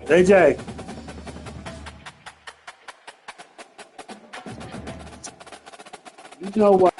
AJ. You know what?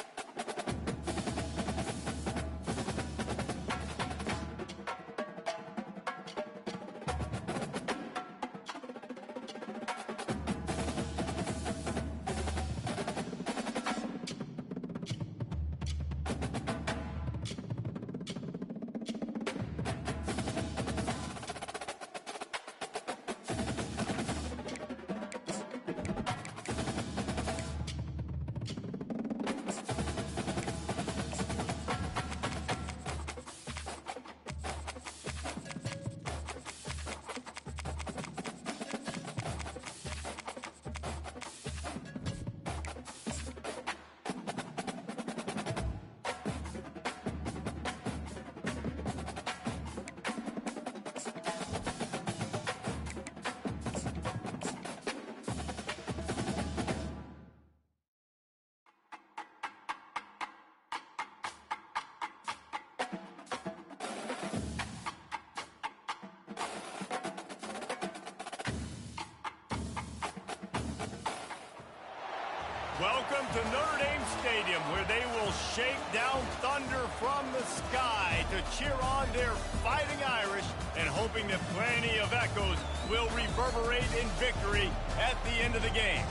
Welcome to Notre Dame Stadium, where they will shake down thunder from the sky to cheer on their Fighting Irish, and hoping that plenty of echoes will reverberate in victory at the end of the game.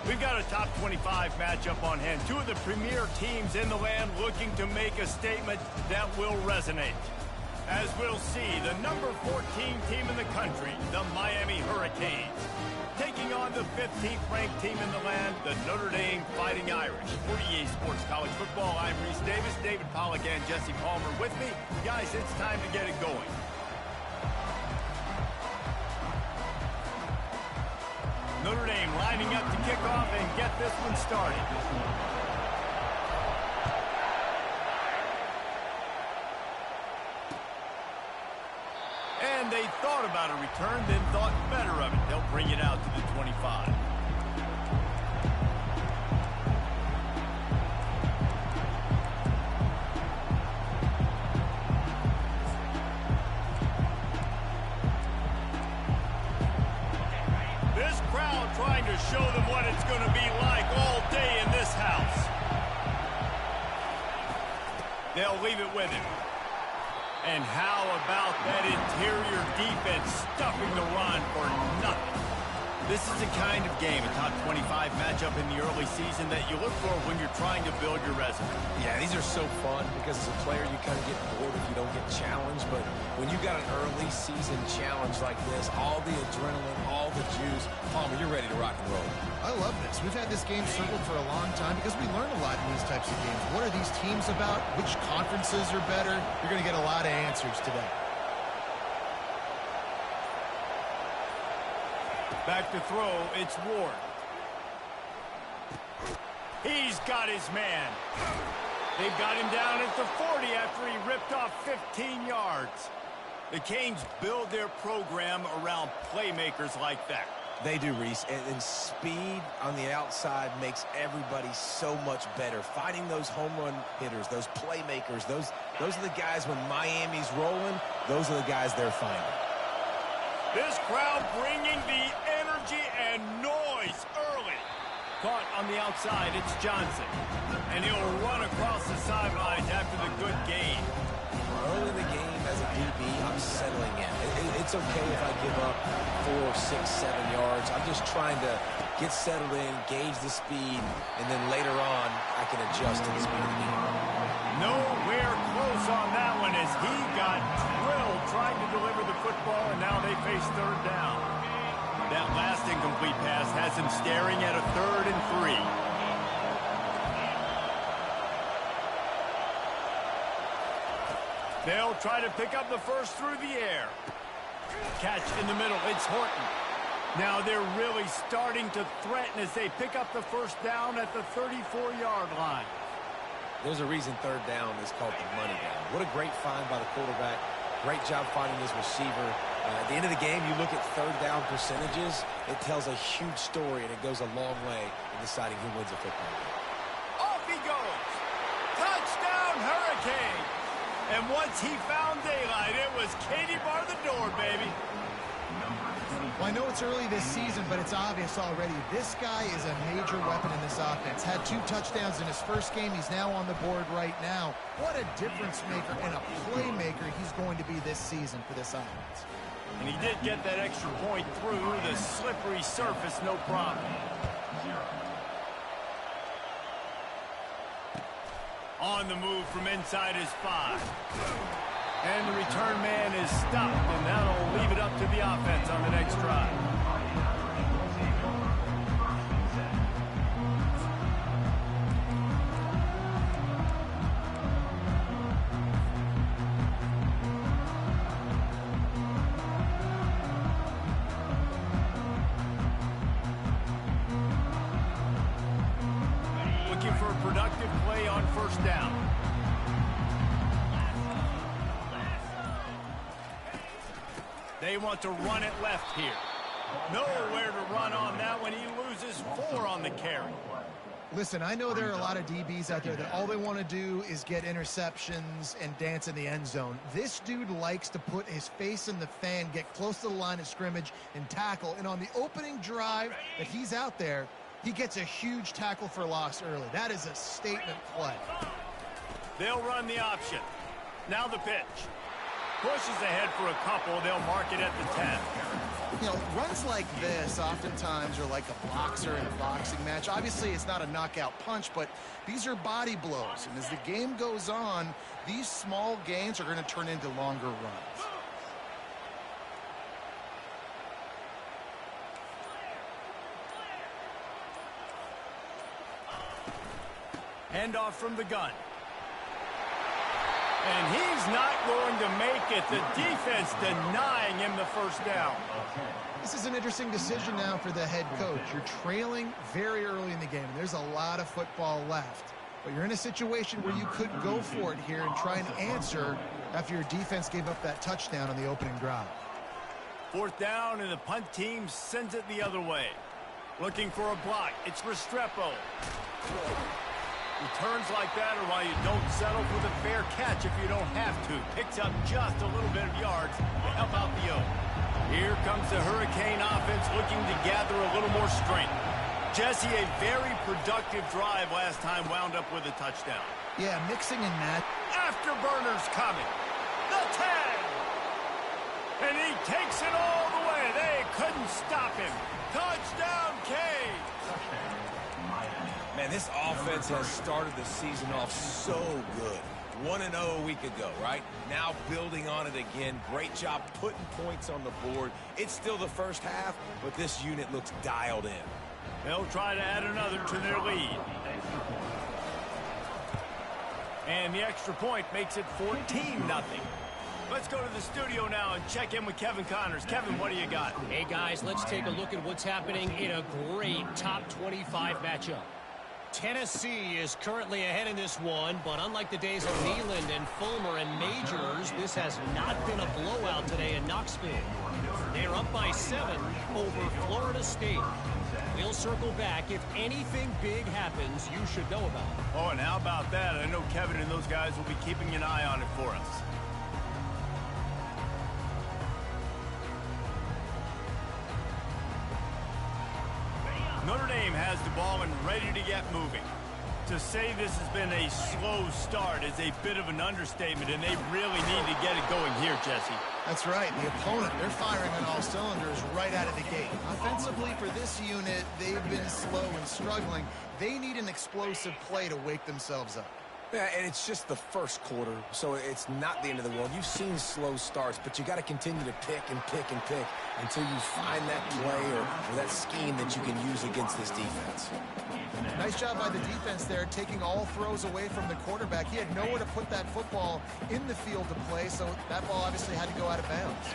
We've got a top 25 matchup on hand. Two of the premier teams in the land looking to make a statement that will resonate. As we'll see, the number 14 team in the country, the Miami Hurricanes, taking on the 15th ranked team in the land, the Notre Dame Fighting Irish. For EA Sports College Football, I'm Reese Davis, David Pollack, and Jesse Palmer with me. Guys, it's time to get it going. Notre Dame lining up to kick off and get this one started. And they thought about a return, then thought better of it. They'll bring it out to the 25. This crowd trying to show them what it's going to be like all day in this house. They'll leave it with him. And how about that interior defense stuffing the run for nothing? This is the kind of game, a top 25 matchup in the early season, that you look for when you're trying to build your resume. Yeah, these are so fun because as a player you kind of get bored if you don't get challenged. But when you got an early season challenge like this, all the adrenaline, all the juice, Palmer, you're ready to rock and roll. I love this. We've had this game circled for a long time because we learn a lot in these types of games. What are these teams about? Which conferences are better? You're going to get a lot of answers today. Back to throw, it's Ward. He's got his man. They've got him down at the 40 after he ripped off 15 yards. The Canes build their program around playmakers like that. They do, Reese, and speed on the outside makes everybody so much better. Finding those home run hitters, those playmakers, those are the guys when Miami's rolling, those are the guys they're finding. This crowd bringing the energy and noise early. Caught on the outside, it's Johnson. And he'll run across the sidelines after the good gain. Early in the game as a DB, I'm settling in. It's okay if I give up 4, 6, 7 yards. I'm just trying to get settled in, gauge the speed, and then later on, I can adjust to the speed of the game. Nowhere close on that one as he got drilled trying to deliver the football, and now they face third down. That last incomplete pass has him staring at a 3rd and 3. They'll try to pick up the first through the air. Catch in the middle, it's Horton. Now they're really starting to threaten as they pick up the first down at the 34-yard line. There's a reason third down is called the money down. What a great find by the quarterback. Great job finding his receiver. At the end of the game, you look at third down percentages. It tells a huge story, and it goes a long way in deciding who wins a football game. Off he goes. Touchdown, Hurricane. And once he found daylight, it was Katie bar the door, baby. Well, I know it's early this season, but it's obvious already. This guy is a major weapon in this offense. Had 2 touchdowns in his first game. He's now on the board right now. What a difference maker and a playmaker he's going to be this season for this offense. And he did get that extra point through the slippery surface, no problem. On the move from inside his 5. And the return man is stopped, and that'll leave it up to the offense on the next drive. Looking for a productive play on first down. They want to run it left here. Nowhere to run on that one. He loses 4 on the carry. Listen, I know there are a lot of DBs out there that all they want to do is get interceptions and dance in the end zone. This dude likes to put his face in the fan, get close to the line of scrimmage, and tackle. And on the opening drive that he's out there, he gets a huge tackle for loss early. That is a statement play. They'll run the option. Now the pitch. Pushes ahead for a couple. They'll mark it at the 10. You know, runs like this oftentimes are like a boxer in a boxing match. Obviously, it's not a knockout punch, but these are body blows. And as the game goes on, these small gains are going to turn into longer runs. Handoff from the gun. And he's not going to make it. The defense denying him the first down. This is an interesting decision now for the head coach. You're trailing very early in the game. There's a lot of football left. But you're in a situation where you could go for it here and try and answer after your defense gave up that touchdown on the opening drive. 4th down, and the punt team sends it the other way. Looking for a block. It's Restrepo. Returns like that are why you don't settle for the fair catch if you don't have to. Picks up just a little bit of yards to help out the O. Here comes the Hurricane offense looking to gather a little more strength. Jesse, a very productive drive last time, wound up with a touchdown. Yeah, mixing and match. Afterburners coming. The 10. And he takes it all the way. They couldn't stop him. Touchdown, Cade. Man, this offense has started the season off so good. 1-0 a week ago, right? Now building on it again. Great job putting points on the board. It's still the first half, but this unit looks dialed in. They'll try to add another to their lead. And the extra point makes it 14-0. Let's go to the studio now and check in with Kevin Connors. Kevin, what do you got? Hey, guys, let's take a look at what's happening in a great top 25 matchup. Tennessee is currently ahead in this one, but unlike the days of Neyland and Fulmer and Majors, this has not been a blowout today in Knoxville. They're up by 7 over Florida State. We'll circle back. If anything big happens, you should know about it. Oh, and how about that? I know Kevin and those guys will be keeping an eye on it for us. Notre Dame has the ball and ready to get moving. To say this has been a slow start is a bit of an understatement, and they really need to get it going here, Jesse. That's right. The opponent, they're firing on all cylinders right out of the gate. Offensively, for this unit, they've been slow and struggling. They need an explosive play to wake themselves up. Yeah, and it's just the first quarter, so it's not the end of the world. You've seen slow starts, but you got to continue to pick and pick and pick until you find that play or that scheme that you can use against this defense. Nice job by the defense there, taking all throws away from the quarterback. He had nowhere to put that football in the field to play, so that ball obviously had to go out of bounds.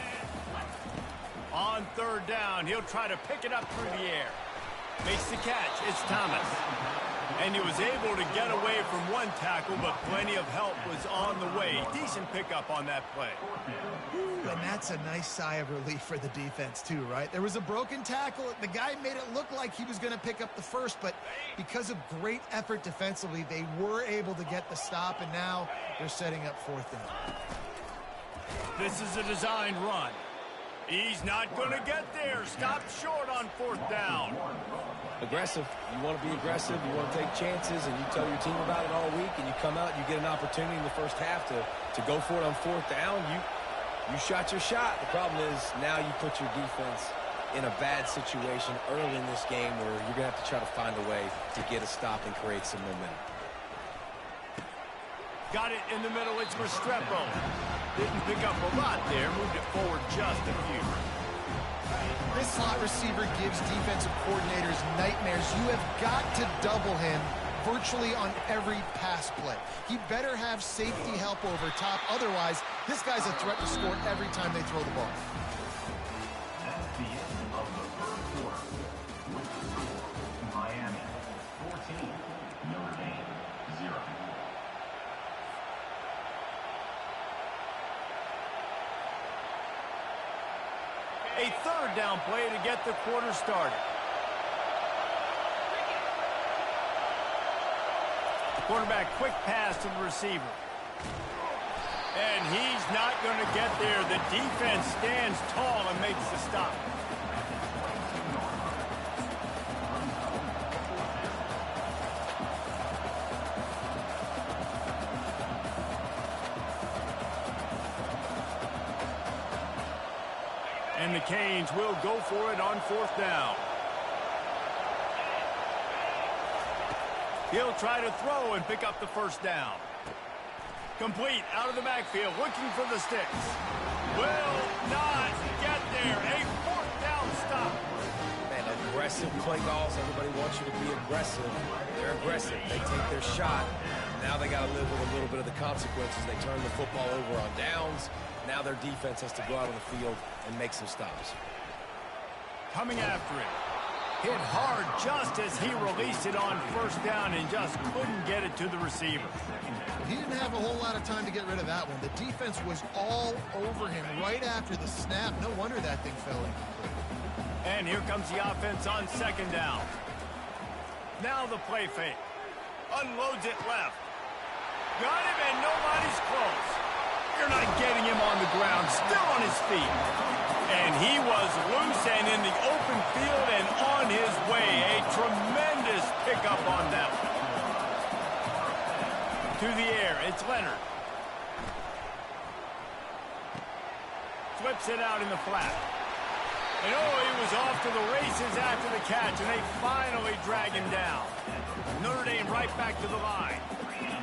On 3rd down, he'll try to pick it up through the air. Makes the catch. It's Thomas. And he was able to get away from one tackle, but plenty of help was on the way. Decent pickup on that play. Ooh, and that's a nice sigh of relief for the defense, too, right? There was a broken tackle. The guy made it look like he was going to pick up the first, but because of great effort defensively, they were able to get the stop, and now they're setting up 4th down. This is a designed run. He's not going to get there. Stop short on 4th down. Aggressive. You want to be aggressive. You want to take chances, and you tell your team about it all week, and you come out and you get an opportunity in the first half to go for it on 4th down. You shot your shot. The problem is now you put your defense in a bad situation early in this game where you're going to have to try to find a way to get a stop and create some momentum. Got it in the middle. It's Restrepo. Didn't pick up a lot there. Moved it forward just a few. This slot receiver gives defensive coordinators nightmares. You have got to double him virtually on every pass play. He better have safety help over top. Otherwise, this guy's a threat to score every time they throw the ball. That's the end of the first quarter. With the score, Miami 14, Notre Dame 0. A 3rd down play to get the quarter started. Quarterback quick pass to the receiver. And he's not going to get there. The defense stands tall and makes the stop. And the Canes will go for it on 4th down. He'll try to throw and pick up the 1st down. Complete out of the backfield, looking for the sticks. Will not get there. A 4th down stop. Man, aggressive play calls. Everybody wants you to be aggressive. They're aggressive. They take their shot. Now they got to live with a little bit of the consequences. They turn the football over on downs. Now their defense has to go out on the field and make some stops. Coming after it. Hit hard just as he released it on 1st down and just couldn't get it to the receiver. He didn't have a whole lot of time to get rid of that one. The defense was all over him right after the snap. No wonder that thing fell incomplete. And here comes the offense on 2nd down. Now the play fake. Unloads it left. Got him and nobody's close. You're not getting him on the ground, still on his feet. And he was loose and in the open field and on his way. A tremendous pickup on that one. To the air, it's Leonard. Flips it out in the flat. And oh, he was off to the races after the catch, and they finally drag him down. Notre Dame right back to the line.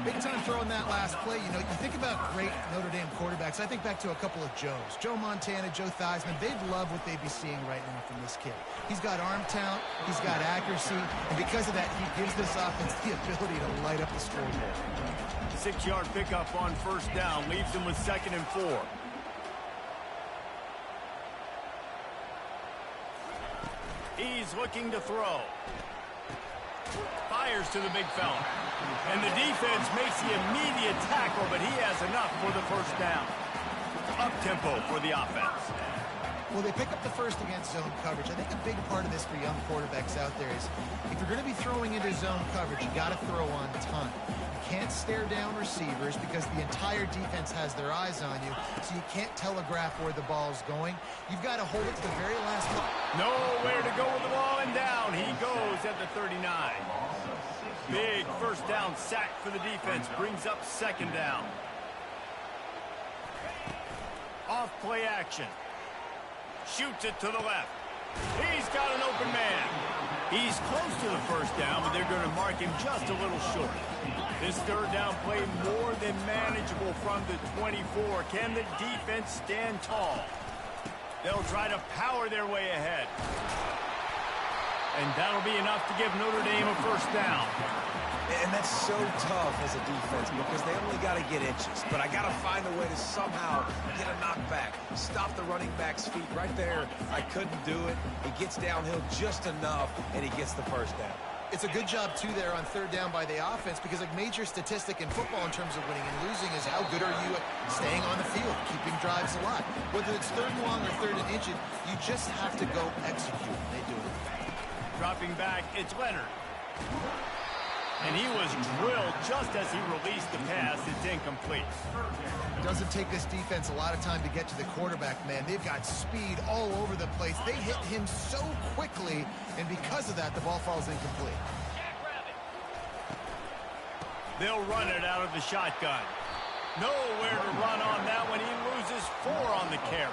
Big time throwing that last play. You know, you think about great Notre Dame quarterbacks. I think back to a couple of Joes. Joe Montana, Joe Theismann. They'd love what they'd be seeing right now from this kid. He's got arm talent. He's got accuracy. And because of that, he gives this offense the ability to light up the scoreboard. 6-yard pickup on 1st down. Leaves him with 2nd and 4. He's looking to throw. Fires to the big fella. And the defense makes the immediate tackle, but he has enough for the 1st down. Up-tempo for the offense. Well, they pick up the first against zone coverage. I think a big part of this for young quarterbacks out there is if you're going to be throwing into zone coverage, you got to throw on time. You can't stare down receivers because the entire defense has their eyes on you, so you can't telegraph where the ball's going. You've got to hold it to the very last moment. Nowhere to go with the ball, and down he goes at the 39. Big 1st down sack for the defense. Brings up 2nd down. Off play action. Shoots it to the left. He's got an open man. He's close to the 1st down, but they're going to mark him just a little short. This 3rd down play more than manageable from the 24. Can the defense stand tall? They'll try to power their way ahead. And that'll be enough to give Notre Dame a 1st down. And that's so tough as a defense because they only got to get inches. But I got to find a way to somehow get a knockback, stop the running back's feet right there. I couldn't do it. He gets downhill just enough, and he gets the 1st down. It's a good job, too, there on 3rd down by the offense because a major statistic in football in terms of winning and losing is how good are you at staying on the field, keeping drives alive. Whether it's 3rd and long or 3rd and inches, you just have to go execute. They do it. Dropping back, it's Leonard. And he was drilled just as he released the pass. It's incomplete. It doesn't take this defense a lot of time to get to the quarterback, man. They've got speed all over the place. They hit him so quickly, and because of that, the ball falls incomplete. They'll run it out of the shotgun. Nowhere to run on that one. He loses 4 on the carry.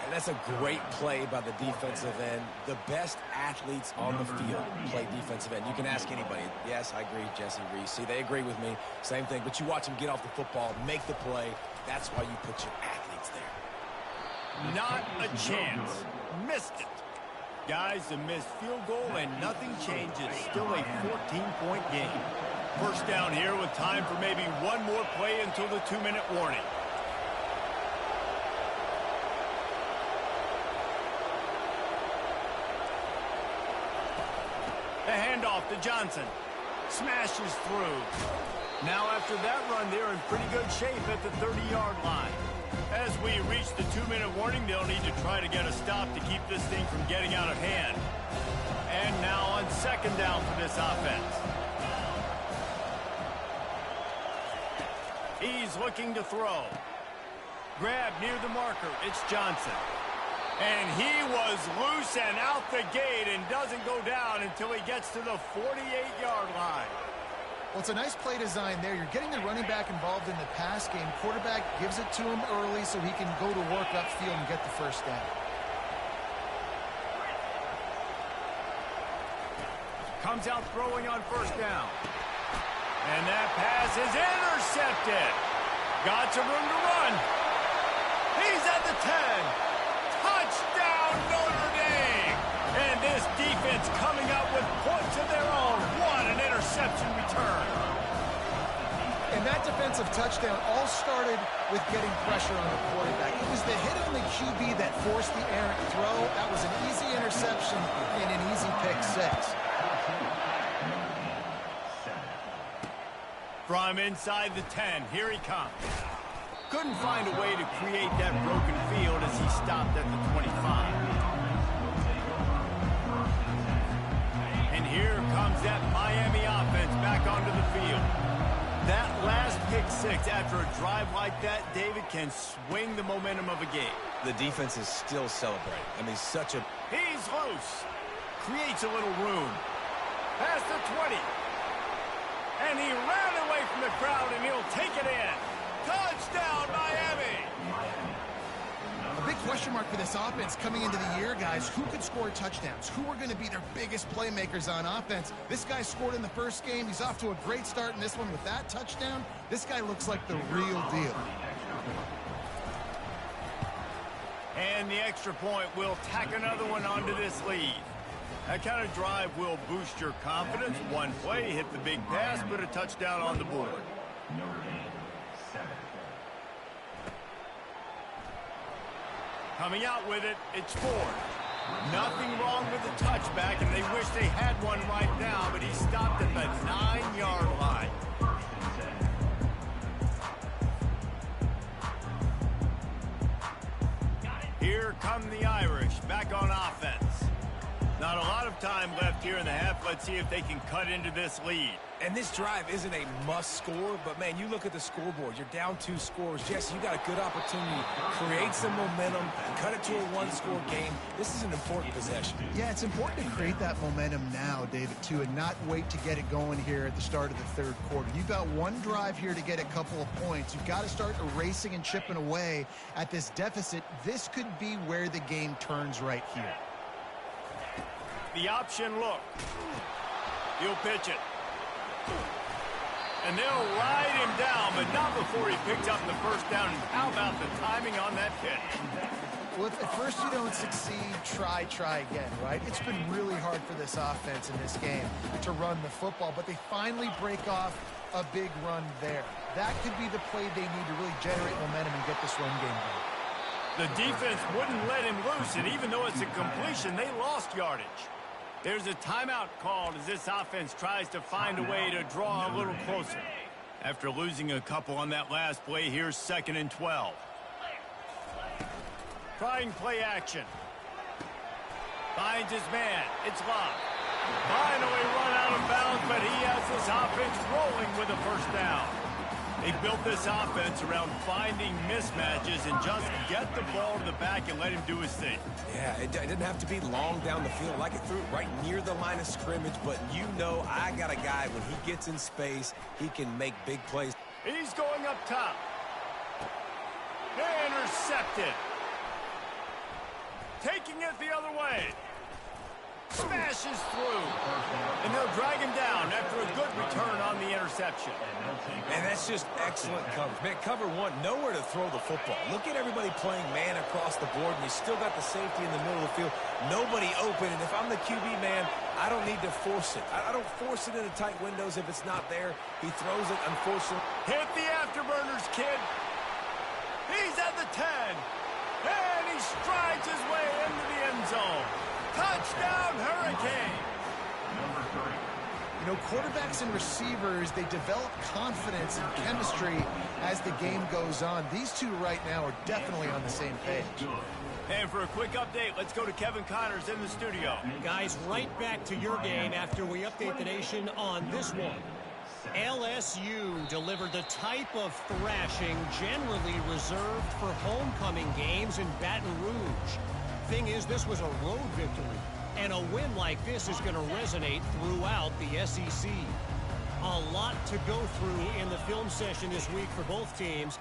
And that's a great play by the defensive end. The best athletes on the field play defensive end. You can ask anybody. Yes, I agree, Jesse Reese. See, they agree with me. Same thing. But you watch them get off the football, make the play. That's why you put your athletes there. Not a chance. Missed it. Guys, a missed field goal and nothing changes. Still a 14-point game. First down here with time for maybe one more play until the 2-minute warning. The handoff to Johnson. Smashes through. Now after that run, they're in pretty good shape at the 30-yard line. As we reach the 2-minute warning, they'll need to try to get a stop to keep this thing from getting out of hand. And now on second down for this offense. He's looking to throw. Grab near the marker. It's Johnson. And he was loose and out the gate and doesn't go down until he gets to the 48-yard line. Well, it's a nice play design there. You're getting the running back involved in the pass game. Quarterback gives it to him early so he can go to work upfield and get the first down. Comes out throwing on first down. And that pass is intercepted. Got some room to run. He's at the 10. Touchdown, Notre Dame! And this defense coming up with points of their own. What an interception return. And that defensive touchdown all started with getting pressure on the quarterback. It was the hit on the QB that forced the errant throw. That was an easy interception and an easy pick 6. From inside the 10, here he comes. Couldn't find a way to create that broken field as he stopped at the 25. And here comes that Miami offense back onto the field. That last pick 6 after a drive like that, David, can swing the momentum of a game. The defense is still celebrating. I mean, such a... He's loose. Creates a little room. Past the 20. And he ran away from the crowd, and he'll take it in. Touchdown, Miami! A big question mark for this offense coming into the year, guys. Who could score touchdowns? Who are going to be their biggest playmakers on offense? This guy scored in the first game. He's off to a great start in this one with that touchdown. This guy looks like the real deal. And the extra point will tack another one onto this lead. That kind of drive will boost your confidence. One play, hit the big pass, put a touchdown on the board. Coming out with it, it's Ford. Nothing wrong with the touchback, and they wish they had one right now, but he stopped at the 9-yard line. Here come the Irish, back on offense. Not a lot of time left here in the half. Let's see if they can cut into this lead. And this drive isn't a must score, but, man, you look at the scoreboard. You're down 2 scores. Jesse, you got a good opportunity to create some momentum, cut it to a 1-score game. This is an important possession. Yeah, it's important to create that momentum now, David, too, and not wait to get it going here at the start of the third quarter. You've got one drive here to get a couple of points. You've got to start erasing and chipping away at this deficit. This could be where the game turns right here. The option look. He'll pitch it. And they'll ride him down, but not before he picks up the first down. And how about the timing on that pitch? Well, if at first you don't succeed, try again, right? It's been really hard for this offense in this game to run the football, but they finally break off a big run there. That could be the play they need to really generate momentum and get this run game going. The defense wouldn't let him loose, and even though it's a completion, they lost yardage. There's a timeout called as this offense tries to find a way to draw a little closer. After losing a couple on that last play, here's 2nd and 12. Trying play action. Finds his man. It's Love. Finally run out of bounds, but he has this offense rolling with a first down. They built this offense around finding mismatches and just get the ball to the back and let him do his thing. Yeah, it didn't have to be long down the field. Like it threw it right near the line of scrimmage, but you know I got a guy, when he gets in space, he can make big plays. He's going up top. Intercepted. Taking it the other way. Smashes through. And they'll drag him down after a good return on the interception. And that's just excellent coverage. Man, cover one, nowhere to throw the football. Look at everybody playing man across the board, and you still got the safety in the middle of the field. Nobody open, and if I'm the QB man, I don't need to force it. I don't force it into tight windows if it's not there. He throws it, unfortunately. Hit the afterburners, kid. He's at the 10. And he strides his way into the end zone. Touchdown, Hurricane. Number 3. You know, quarterbacks and receivers, they develop confidence and chemistry as the game goes on. These two right now are definitely on the same page. And for a quick update, let's go to Kevin Connors in the studio. Guys, right back to your game after we update the nation on this one. LSU delivered the type of thrashing generally reserved for homecoming games in Baton Rouge. Thing is, this was a road victory, and a win like this is going to resonate throughout the SEC. A lot to go through in the film session this week for both teams,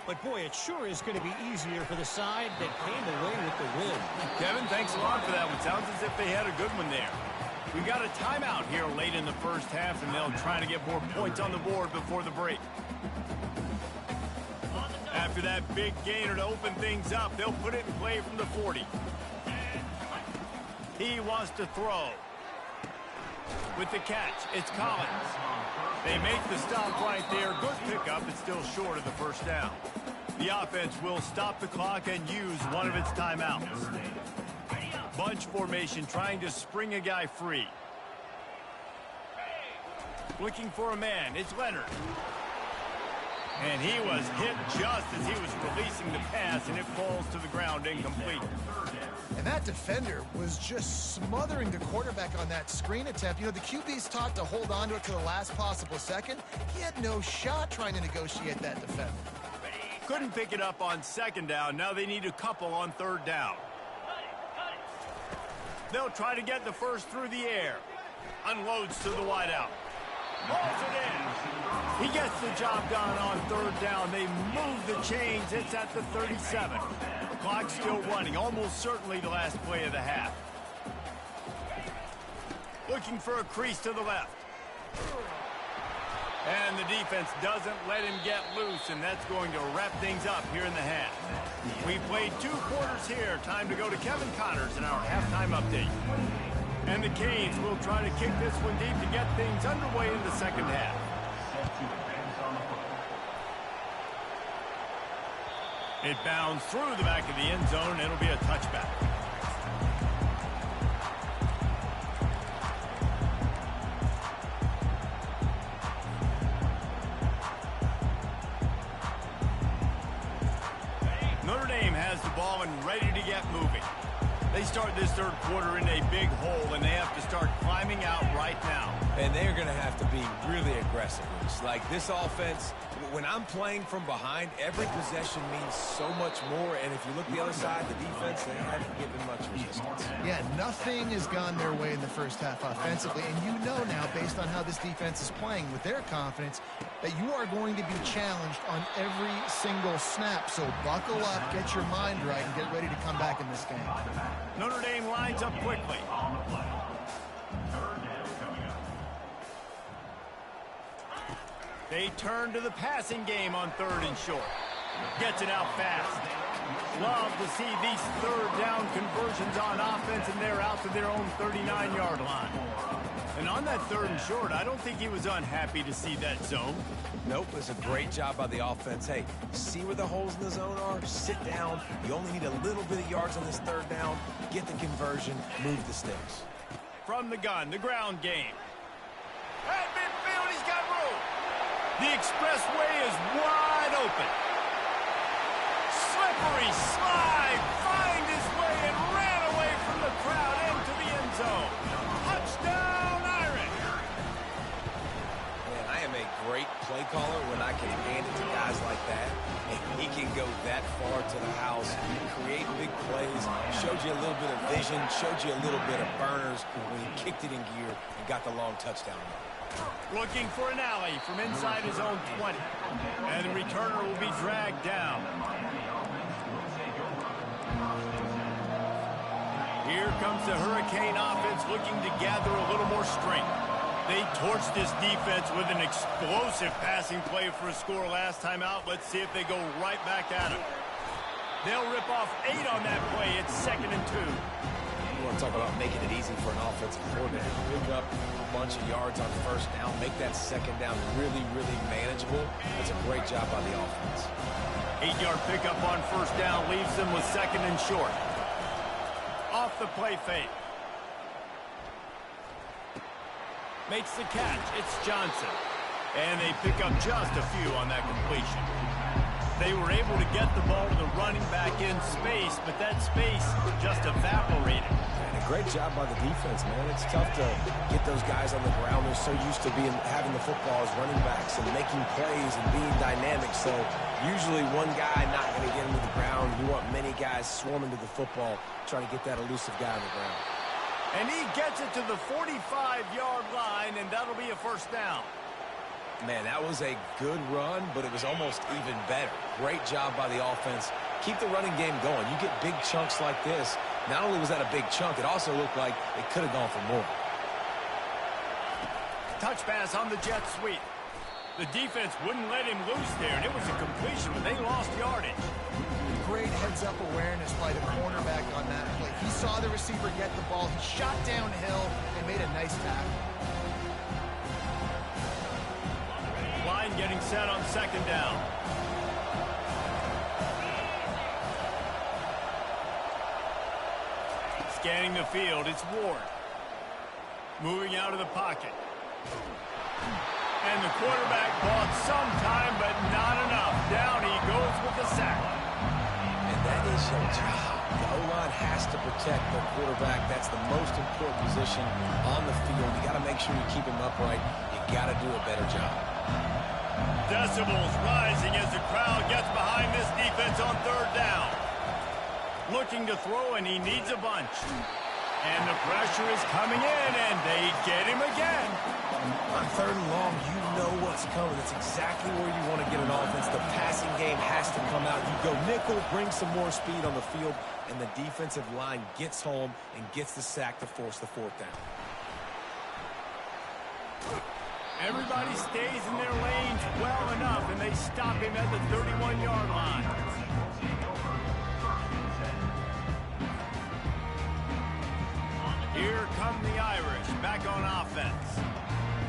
but boy, it sure is going to be easier for the side that came away with the win. Kevin, thanks a lot for that one. Sounds as if they had a good one there. We got a timeout here late in the first half, and they'll try to get more points on the board before the break. After that big gainer to open things up, they'll put it in play from the 40. He wants to throw. With the catch, it's Collins. They make the stop right there. Good pickup, but still short of the first down. The offense will stop the clock and use one of its timeouts. Bunch formation, trying to spring a guy free. Looking for a man, it's Leonard. And he was hit just as he was releasing the pass, and it falls to the ground incomplete. And that defender was just smothering the quarterback on that screen attempt. You know, the QB's taught to hold on to it to the last possible second. He had no shot trying to negotiate that defender. Couldn't pick it up on second down. Now they need a couple on third down. They'll try to get the first through the air. Unloads to the wideout. Hauls it in. He gets the job done on third down. They move the chains. It's at the 37. The clock's still running. Almost certainly the last play of the half. Looking for a crease to the left. And the defense doesn't let him get loose, and that's going to wrap things up here in the half. We played 2 quarters here. Time to go to Kevin Connors in our halftime update. And the Canes will try to kick this one deep to get things underway in the second half. It bounds through the back of the end zone. It'll be a touchback. Notre Dame has the ball and ready to get moving. They start this third quarter in a big hole, and they have to start climbing out right now. And they're going to have to be really aggressive. It's like this offense, when I'm playing from behind, every possession means so much more. And if you look the other side, the defense, they haven't given much resistance. Yeah, nothing has gone their way in the first half offensively. And you know now, based on how this defense is playing with their confidence, that you are going to be challenged on every single snap. So buckle up, get your mind right, and get ready to come back in this game. Notre Dame lines up quickly. They turn to the passing game on third and short. Gets it out fast. Love to see these third down conversions on offense, and they're out to their own 39-yard line. And on that third and short, I don't think he was unhappy to see that zone. Nope, it's a great job by the offense. Hey, see where the holes in the zone are? Sit down. You only need a little bit of yards on this third down. Get the conversion. Move the sticks. From the gun, the ground game. At midfield, he's got room. The expressway is wide open. Slippery slide, find his way and ran away from the crowd into the end zone. Touchdown! He can go that far to the house, create big plays, showed you a little bit of vision, showed you a little bit of burners when he kicked it in gear and got the long touchdown. Looking for an alley from inside his own 20. And the returner will be dragged down. Here comes the Hurricane offense looking to gather a little more strength. They torched this defense with an explosive passing play for a score last time out. Let's see if they go right back at him. They'll rip off 8 on that play. It's 2nd and 2. You want to talk about making it easy for an offensive coordinator. Pick up a bunch of yards on first down, make that second down really, really manageable. That's a great job by the offense. 8-yard pickup on first down leaves them with 2nd and short. Off the play fake. Makes the catch. It's Johnson. And they pick up just a few on that completion. They were able to get the ball to the running back in space, but that space just evaporated. And a great job by the defense, man. It's tough to get those guys on the ground. They're so used to having the football as running backs and making plays and being dynamic. So usually one guy not going to get into the ground. You want many guys swarming to the football, trying to get that elusive guy on the ground. And he gets it to the 45-yard line, and that'll be a first down. Man, that was a good run, but it was almost even better. Great job by the offense. Keep the running game going. You get big chunks like this. Not only was that a big chunk, it also looked like it could have gone for more. Touch pass on the jet sweep. The defense wouldn't let him loose there, and it was a completion, but they lost yardage. Great heads-up awareness by the cornerback on that play. He saw the receiver get the ball. He shot downhill and made a nice tackle. Line getting set on 2nd down. Scanning the field, it's Ward. Moving out of the pocket. And the quarterback bought some time, but not enough. Down he goes with the sack. And that is your job. The O-line has to protect the quarterback. That's the most important position on the field. You got to make sure you keep him upright. You got to do a better job. Decibels rising as the crowd gets behind this defense on 3rd down. Looking to throw, and he needs a bunch. And the pressure is coming in, and they get him again. On 3rd and long, you know what's coming. It's exactly where you want to get an offense. The passing game has to come out. You go nickel, bring some more speed on the field, and the defensive line gets home and gets the sack to force the 4th down. Everybody stays in their lanes well enough, and they stop him at the 31-yard line. Here come the Irish back on offense.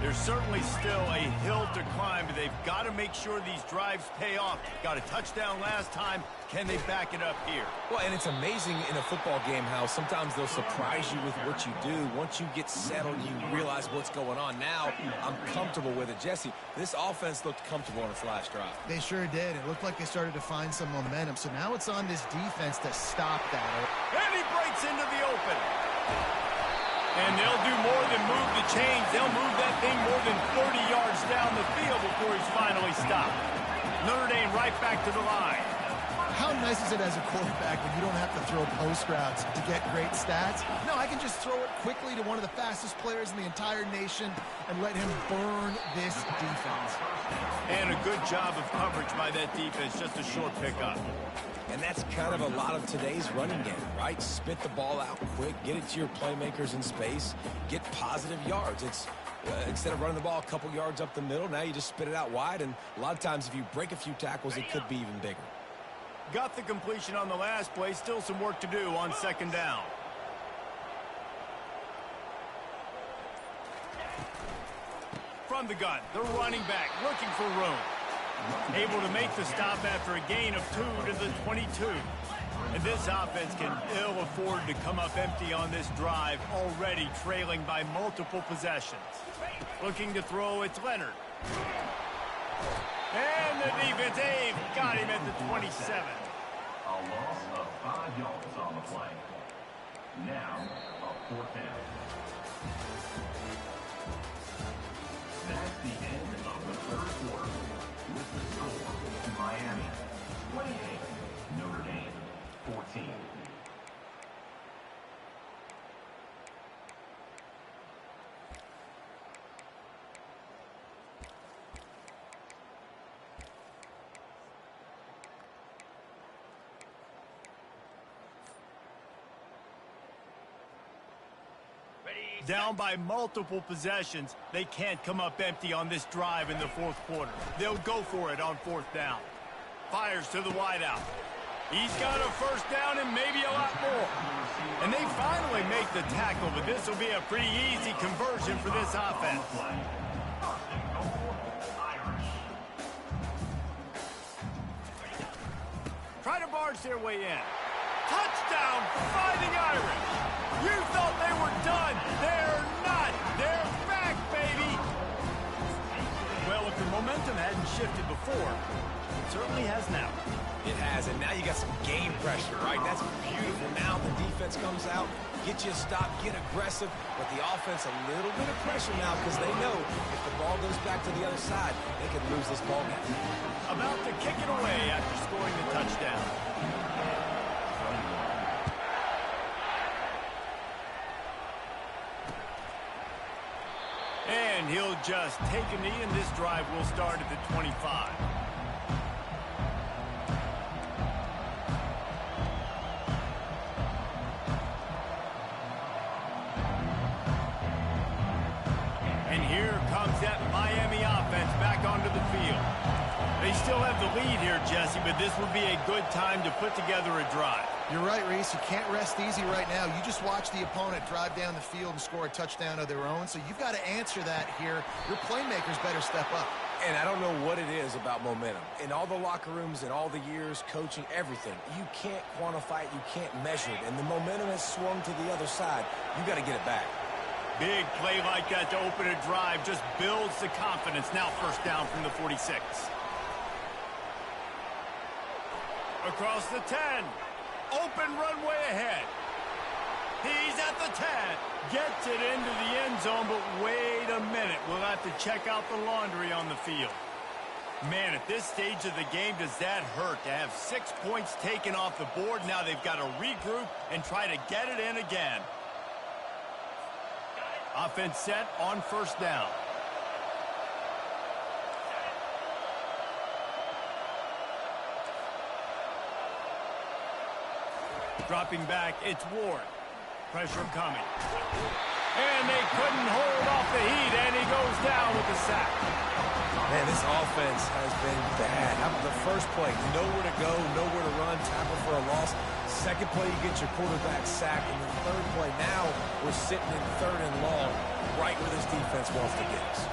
There's certainly still a hill to climb, but they've got to make sure these drives pay off. Got a touchdown last time. Can they back it up here? Well, and it's amazing in a football game how sometimes they'll surprise you with what you do. Once you get settled, you realize what's going on. Now, I'm comfortable with it. Jesse, this offense looked comfortable on its last drive. They sure did. It looked like they started to find some momentum. So now it's on this defense to stop that. And he breaks into the open. And they'll do more than move the chains. They'll move that thing more than 30 yards down the field before he's finally stopped. Notre Dame right back to the line. How nice is it as a quarterback when you don't have to throw post routes to get great stats? No, I can just throw it quickly to one of the fastest players in the entire nation and let him burn this defense. And a good job of coverage by that defense. Just a short pickup. And that's kind of a lot of today's running game, right? Spit the ball out quick, get it to your playmakers in space, get positive yards. It's instead of running the ball a couple yards up the middle, now you just spit it out wide, and a lot of times if you break a few tackles, it could be even bigger. Got the completion on the last play. Still some work to do on 2nd down. From the gun, the running back looking for room. Able to make the stop after a gain of 2 to the 22. And this offense can ill afford to come up empty on this drive, already trailing by multiple possessions. Looking to throw, it's Leonard. And the defense, they've got him at the 27. A loss of 5 yards on the play. Now, a 4th down. That's the end of the 3rd quarter. With the score, Miami 28. Notre Dame, 14. Down by multiple possessions, they can't come up empty on this drive in the fourth quarter. They'll go for it on fourth down. Fires to the wideout. He's got a first down and maybe a lot more. And they finally make the tackle, but this will be a pretty easy conversion for this offense. Try to barge their way in. Touchdown, Fighting Irish. You thought they were done. They're not. They're back, baby. Well, if the momentum hadn't shifted before, it certainly has now. It has, and now you got some game pressure, right? That's beautiful. Now the defense comes out, get you a stop, get aggressive, but the offense a little bit of pressure now because they know if the ball goes back to the other side, they could lose this ball game. About to kick it away after scoring the touchdown. And he'll just take a knee, and this drive will start at the 25. And here comes that Miami offense back onto the field. They still have the lead here, Jesse, but this would be a good time to put together a drive. You're right, Reese. You can't rest easy right now. You just watch the opponent drive down the field and score a touchdown of their own, so you've got to answer that here. Your playmakers better step up. And I don't know what it is about momentum. In all the locker rooms, in all the years, coaching, everything, you can't quantify it, you can't measure it. And the momentum has swung to the other side. You got to get it back. Big play like that to open a drive just builds the confidence. Now first down from the 46. Across the 10. Open runway ahead. He's at the 10. Gets it into the end zone, but wait a minute. We'll have to check out the laundry on the field. Man, at this stage of the game, does that hurt to have 6 points taken off the board? Now they've got to regroup and try to get it in again. Offense set on first down. Dropping back, it's Ward. Pressure coming. And they couldn't hold off the heat, and he goes down with the sack. Man, this offense has been bad. How about the first play? Nowhere to go, nowhere to run, tackle for a loss. Second play, you get your quarterback sacked. And the third play, now we're sitting in third and long, right where this defense wants to get us.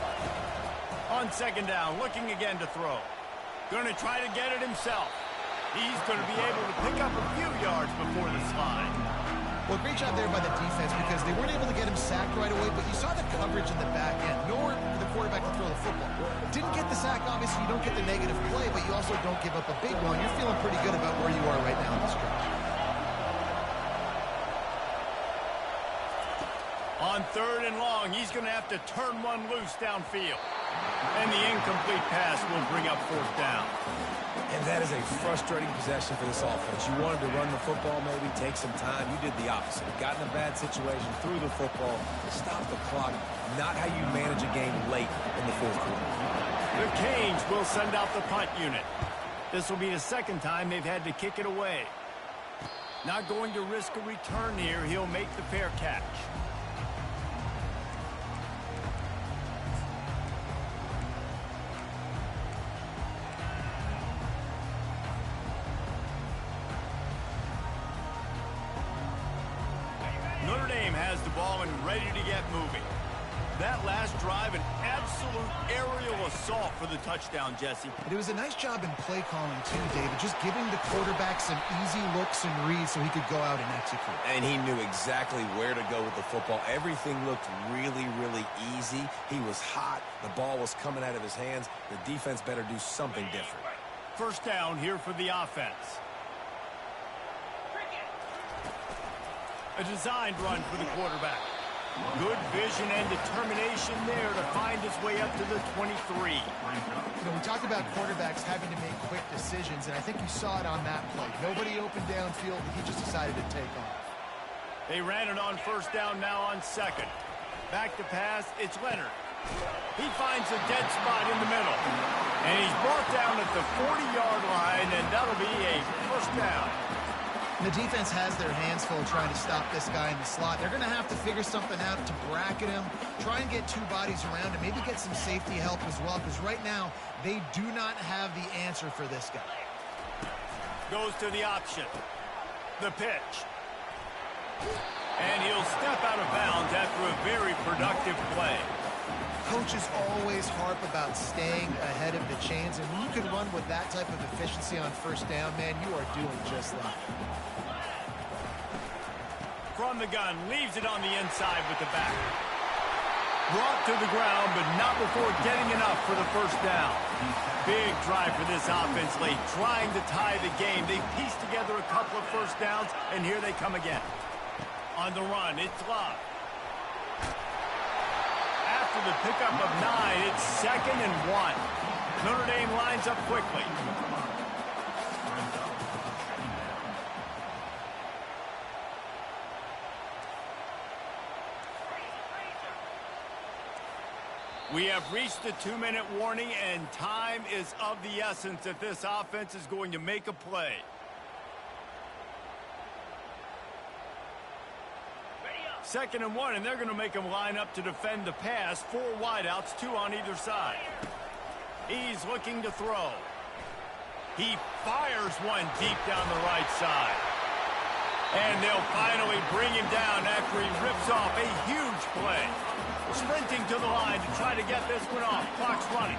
On second down, looking again to throw. Going to try to get it himself. He's going to be able to pick up a few yards before the slide. Well, great job there by the defense because they weren't able to get him sacked right away, but you saw the coverage in the back end. Nowhere for the quarterback to throw the football. Didn't get the sack, obviously you don't get the negative play, but you also don't give up a big one. You're feeling pretty good about where you are right now in the stretch. On third and long, he's going to have to turn one loose downfield. And the incomplete pass will bring up fourth down. And that is a frustrating possession for this offense. You wanted to run the football, maybe take some time. You did the opposite. Got in a bad situation, threw the football, stopped the clock. Not how you manage a game late in the fourth quarter. The Canes will send out the punt unit. This will be the second time they've had to kick it away. Not going to risk a return here. He'll make the fair catch. Notre Dame has the ball and ready to get moving. That last drive, an absolute aerial assault for the touchdown, Jesse. It was a nice job in play calling too, David, just giving the quarterback some easy looks and reads so he could go out and execute. And he knew exactly where to go with the football. Everything looked really, really easy. He was hot. The ball was coming out of his hands. The defense better do something different. First down here for the offense. A designed run for the quarterback. Good vision and determination there to find his way up to the 23. You know, we talked about quarterbacks having to make quick decisions, and I think you saw it on that play. Nobody open downfield, and he just decided to take off. They ran it on first down now on second. Back to pass, it's Leonard. He finds a dead spot in the middle. And he's brought down at the 40-yard line, and that'll be a first down. The defense has their hands full trying to stop this guy in the slot. They're going to have to figure something out to bracket him, try and get two bodies around him, maybe get some safety help as well, because right now they do not have the answer for this guy. Goes to the option. The pitch. And he'll step out of bounds after a very productive play. Coaches always harp about staying ahead of the chains, and when you can run with that type of efficiency on first down, man, you are doing just that. From the gun, leaves it on the inside with the back. Brought to the ground, but not before getting enough for the first down. Big drive for this offense late, trying to tie the game. They pieced together a couple of first downs, and here they come again. On the run, it's Love. After the pickup of 9, it's 2nd and 1. Notre Dame lines up quickly. We have reached the 2-minute warning, and time is of the essence if this offense is going to make a play. Second and 1, and they're going to make him line up to defend the pass. 4 wideouts, 2 on either side. He's looking to throw. He fires one deep down the right side. And they'll finally bring him down after he rips off a huge play. Sprinting to the line to try to get this one off. Clock's running.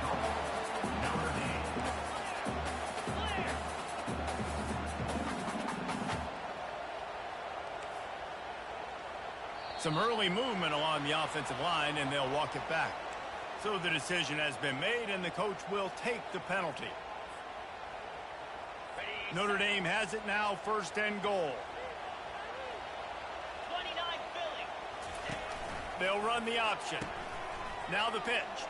Some early movement along the offensive line, and they'll walk it back. So the decision has been made, and the coach will take the penalty. Notre Dame has it now, 1st and goal. 29 Philly. They'll run the option. Now the pitch.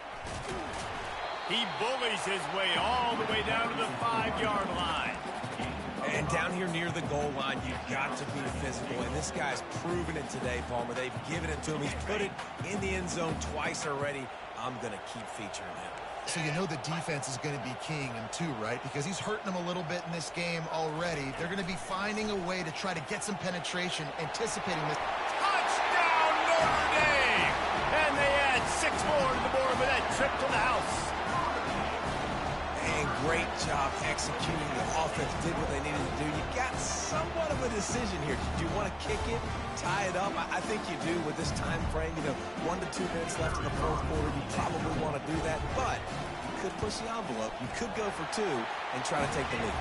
He bullies his way all the way down to the 5-yard line. And down here near the goal line, you've got to be physical. And this guy's proven it today, Palmer. They've given it to him. He's put it in the end zone twice already. I'm going to keep featuring him. So you know the defense is going to be keying him too, right? Because he's hurting them a little bit in this game already. They're going to be finding a way to try to get some penetration, anticipating this. Touchdown, Notre Dame! And they add 6 more to the board with that trip to the house. And great job executing. The offense did what they needed to do. You got somewhat of a decision here. Do you want to kick it, tie it up? I think you do with this time frame. You know, 1 to 2 minutes left in the 4th quarter. You probably want to do that, but you could push the envelope. You could go for 2 and try to take the lead.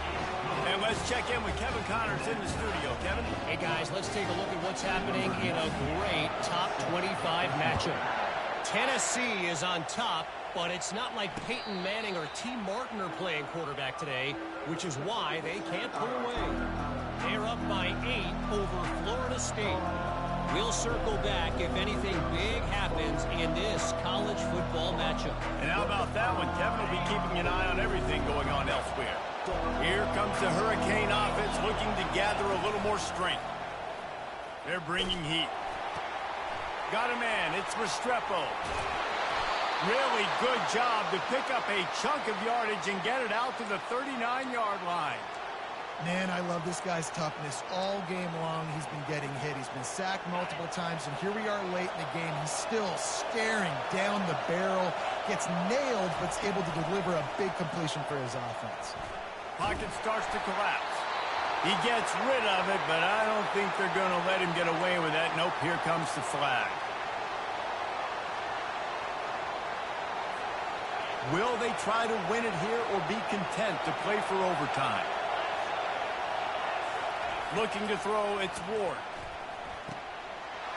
And let's check in with Kevin Connors in the studio. Kevin? Hey, guys, let's take a look at what's happening in a great top 25 matchup. Tennessee is on top, but it's not like Peyton Manning or T. Martin are playing quarterback today, which is why they can't pull away. They're up by 8 over Florida State. We'll circle back if anything big happens in this college football matchup. And how about that one? Kevin will be keeping an eye on everything going on elsewhere. Here comes the Hurricane offense looking to gather a little more strength. They're bringing heat. Got a man. It's Restrepo. Really good job to pick up a chunk of yardage and get it out to the 39-yard line. Man, I love this guy's toughness. All game long, he's been getting hit. He's been sacked multiple times, and here we are late in the game. He's still staring down the barrel, gets nailed, but's able to deliver a big completion for his offense. Pocket starts to collapse. He gets rid of it, but I don't think they're going to let him get away with that. Nope, here comes the flag. Will they try to win it here or be content to play for overtime? Looking to throw, it's Ward.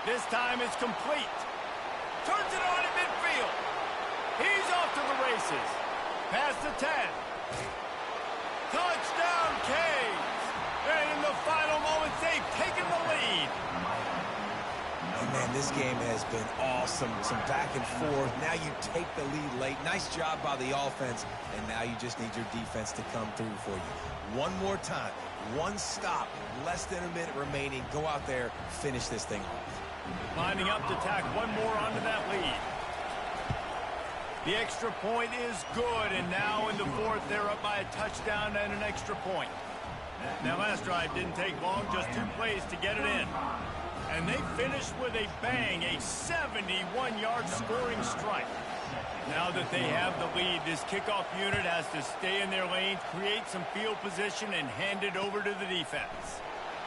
This time it's complete. Turns it on in midfield. He's off to the races. Past the 10. Touchdown, Canes. And in the final moments, they've taken the lead. And man, this game has been awesome. Some back and forth. Now you take the lead late. Nice job by the offense. And now you just need your defense to come through for you. One more time. One stop. Less than a minute remaining. Go out there. Finish this thing off. Lining up to tack one more onto that lead. The extra point is good. And now in the fourth, they're up by a touchdown and an extra point. Now, last drive didn't take long, just 2 plays to get it in. And they finished with a bang, a 71-yard scoring strike. Now that they have the lead, this kickoff unit has to stay in their lanes, create some field position, and hand it over to the defense.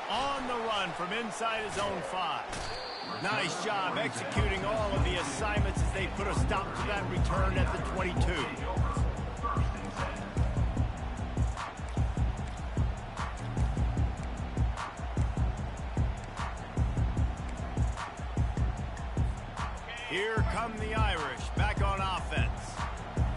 On the run from inside his own 5. Nice job executing all of the assignments as they put a stop to that return at the 22. Here come the Irish, back on offense.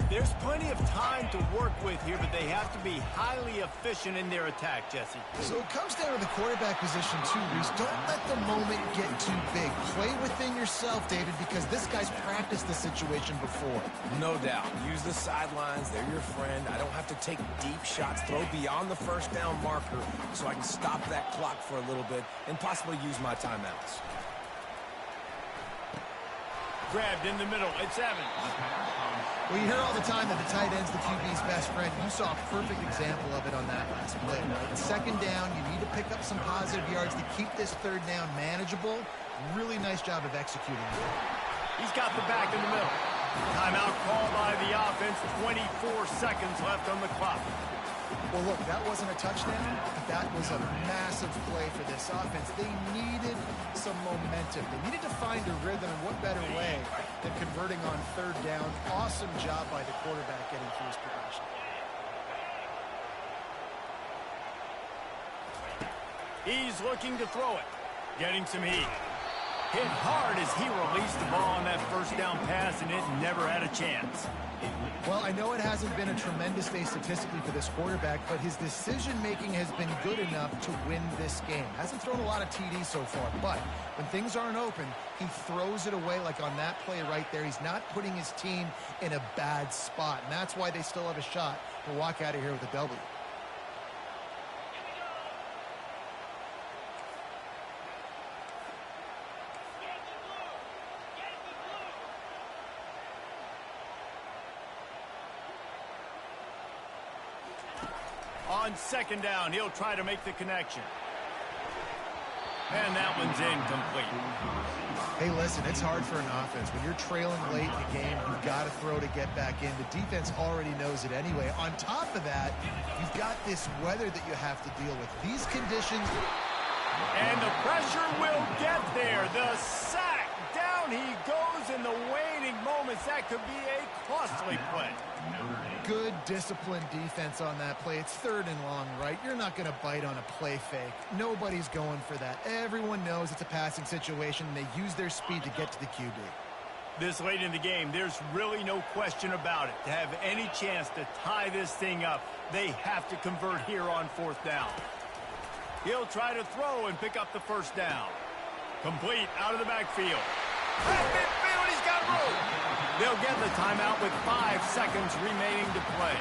There's plenty of time to work with here, but they have to be highly efficient in their attack, Jesse. So it comes down to the quarterback position too, Reese. Don't let the moment get too big. Play within yourself, David, because this guy's practiced the situation before. No doubt. Use the sidelines. They're your friend. I don't have to take deep shots. Throw beyond the first down marker so I can stop that clock for a little bit and possibly use my timeouts. Grabbed in the middle. It's Evans. Well, you hear all the time that the tight end's the QB's best friend. You saw a perfect example of it on that last play. It's second down. You need to pick up some positive yards to keep this third down manageable. Really nice job of executing it. He's got the back in the middle. Timeout called by the offense. 24 seconds left on the clock. Well, look, that wasn't a touchdown, but that was a massive play for this offense. They needed some momentum. They needed to find a rhythm, and what better way than converting on third down. Awesome job by the quarterback getting through his progression. He's looking to throw it. Getting some heat. Hit hard as he released the ball on that first down pass, and it never had a chance. Well, I know it hasn't been a tremendous day statistically for this quarterback, but his decision-making has been good enough to win this game. Hasn't thrown a lot of TDs so far, but when things aren't open, he throws it away like on that play right there. He's not putting his team in a bad spot, and that's why they still have a shot to walk out of here with a W. On second down, he'll try to make the connection. And that one's incomplete. Hey, listen, it's hard for an offense. When you're trailing late in the game, you've got to throw to get back in. The defense already knows it anyway. On top of that, you've got this weather that you have to deal with. These conditions. And the pressure will get there. The sack. Down he goes in the waning moments. That could be a costly play. Good disciplined defense on that play. It's third and long, right? You're not going to bite on a play fake. Nobody's going for that. Everyone knows it's a passing situation, and they use their speed to get to the QB. This late in the game, there's really no question about it. To have any chance to tie this thing up, they have to convert here on fourth down. He'll try to throw and pick up the first down. Complete out of the backfield. At midfield, he's got room. They'll get the timeout with 5 seconds remaining to play.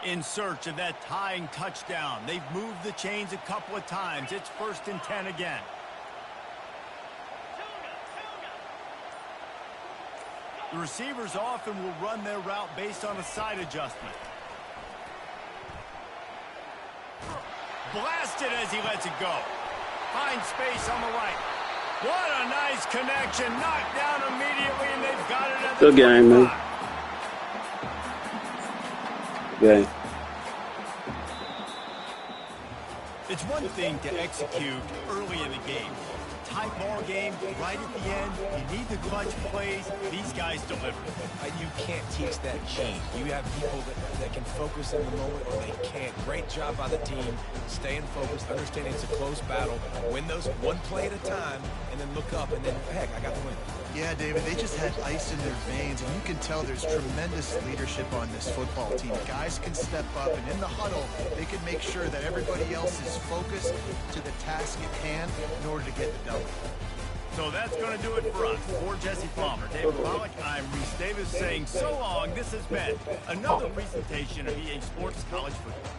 In search of that tying touchdown. They've moved the chains a couple of times. It's 1st and 10 again. The receivers often will run their route based on a side adjustment. Blasted as he lets it go. Finds space on the right. What a nice connection. Knocked down immediately, and they've got it at the Good game, man. 25. Game. It's one thing to execute early in the game. Tie ball ball game right at the end. You need the clutch plays. These guys deliver. You can't teach that gene. You have people that can focus in the moment or they can't. Great job by the team, staying focused, understanding it's a close battle, win those one play at a time, and then look up, and then, heck, I got the win. Yeah, David, they just had ice in their veins, and you can tell there's tremendous leadership on this football team. Guys can step up, and in the huddle, they can make sure that everybody else is focused to the task at hand in order to get the W. So that's going to do it for us. For Jesse Palmer, David Pollack, I'm Reese Davis saying so long. This has been another presentation of EA Sports College Football.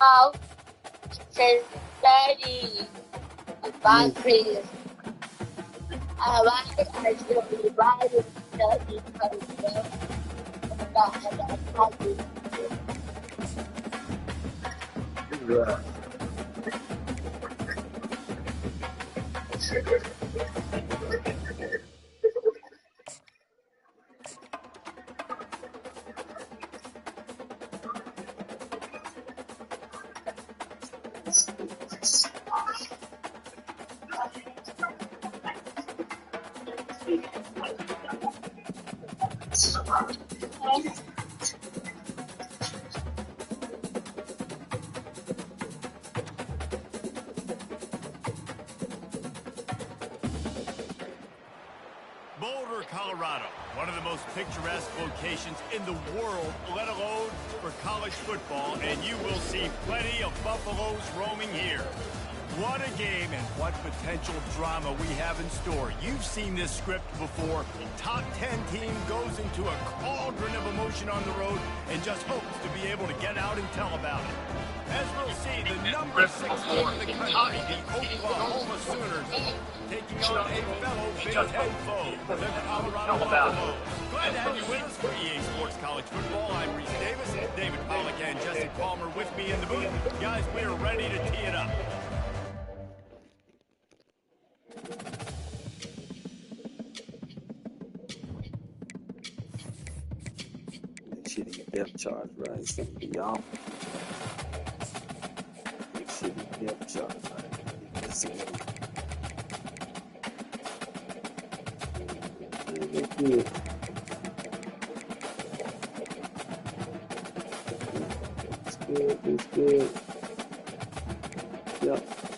Out says study about prayer. I should be writing study Boulder, Colorado, one of the most picturesque locations in the world, let alone for college football, and you will see plenty of Buffaloes roaming here. What a game and what potential drama we have in store. You've seen this script before. Top 10 team goes into a cauldron of emotion on the road and just hopes to be able to get out and tell about it. As we'll see, the number 6 team in the country, the Oklahoma Sooners, taking on a fellow Big Ten foe, the Colorado Buffaloes. Glad to have you with us for EA Sports College Football. I'm Reese Davis, David Pollack and Jesse Palmer with me in the booth. Guys, we are ready to tee it up. Shit, depth charge, right? It's gonna be y'all. Make sure you get a shot. Let's see. Good. It's good. It's good. Yep.